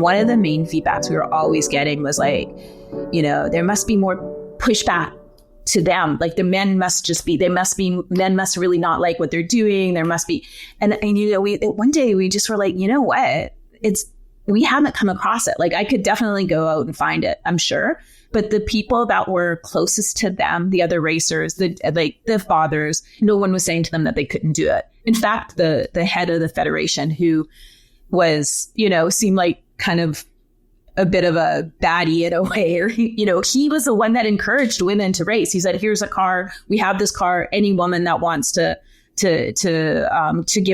One of the main feedbacks we were always getting was like, there must be more pushback to them. Like the men must men must really not like what they're doing. There must be, and one day we just were like, you know what? We haven't come across it. Like I could definitely go out and find it, I'm sure. But the people that were closest to them, the other racers, the fathers, no one was saying to them that they couldn't do it. In fact, the head of the federation, who was, seemed like kind of a bit of a baddie in a way, or he was the one that encouraged women to race. He said, "Here's a car. We have this car. Any woman that wants to give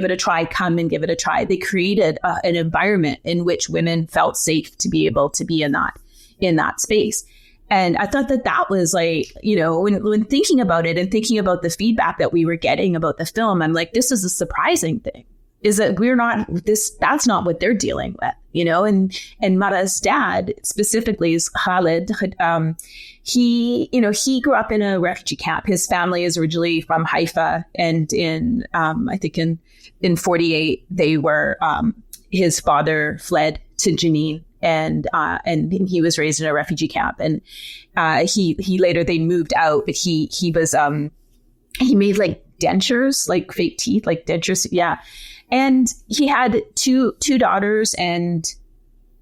it a try, come and give it a try." They created an environment in which women felt safe to be able to be in that space. And I thought that was like, when thinking about it and thinking about the feedback that we were getting about the film, I'm like, this is a surprising thing, is that that's not what they're dealing with, and Mara's dad specifically is Khalid. He grew up in a refugee camp. His family is originally from Haifa, and I think in 48, they were, his father fled to Jenin. And he was raised in a refugee camp, and he later, they moved out, but he was he made like dentures, like fake teeth, like dentures, yeah. And he had two daughters and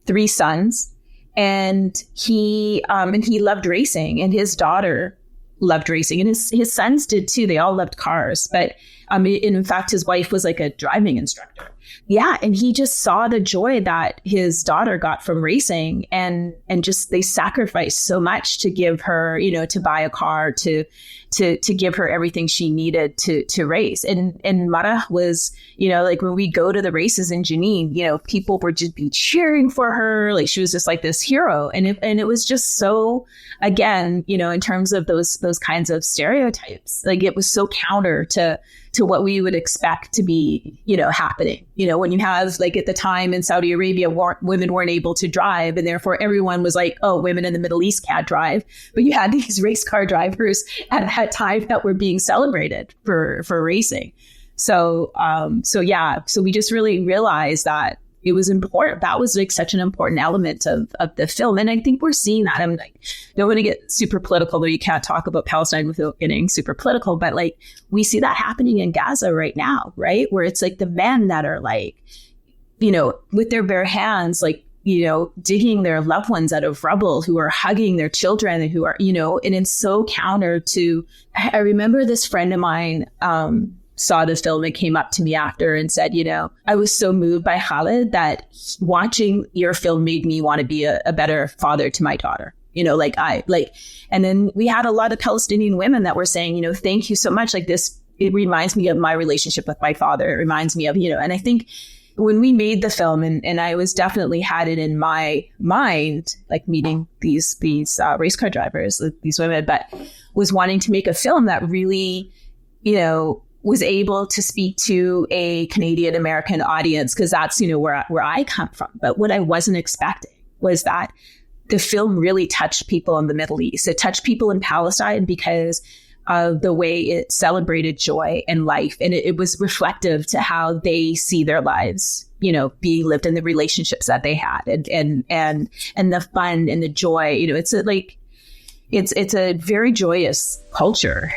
3 sons, and he loved racing, and his daughter loved racing, and his sons did too. They all loved cars, but in fact, his wife was like a driving instructor. Yeah. And he just saw the joy that his daughter got from racing, and just, they sacrificed so much to give her, to buy a car, to give her everything she needed to race. And Mara was, like when we go to the races in Jenin, people would just be cheering for her. Like she was just like this hero. And it was just so, again, in terms of those kinds of stereotypes, like it was so counter to what we would expect to be, happening. When you have, like at the time in Saudi Arabia, women weren't able to drive, and therefore everyone was like, oh, women in the Middle East can't drive. But you had these race car drivers at that time that were being celebrated for racing. So we just really realized that it was important. That was like such an important element of the film. And I think we're seeing that. I'm like, don't want to get super political, though you can't talk about Palestine without getting super political. But like, we see that happening in Gaza right now, right? Where it's like the men that are like, with their bare hands, like, digging their loved ones out of rubble, who are hugging their children, and who are, and it's so counter to, I remember this friend of mine, saw the film and came up to me after and said, I was so moved by Khalid that watching your film made me want to be a better father to my daughter. And then we had a lot of Palestinian women that were saying, thank you so much. Like this, it reminds me of my relationship with my father. It reminds me of, and I think when we made the film, and I was definitely had it in my mind, like meeting these race car drivers, these women, but was wanting to make a film that really, was able to speak to a Canadian American audience, because that's, where I come from. But what I wasn't expecting was that the film really touched people in the Middle East. It touched people in Palestine because of the way it celebrated joy and life. And it was reflective to how they see their lives, being lived, in the relationships that they had, and the fun and the joy. It's a very joyous culture.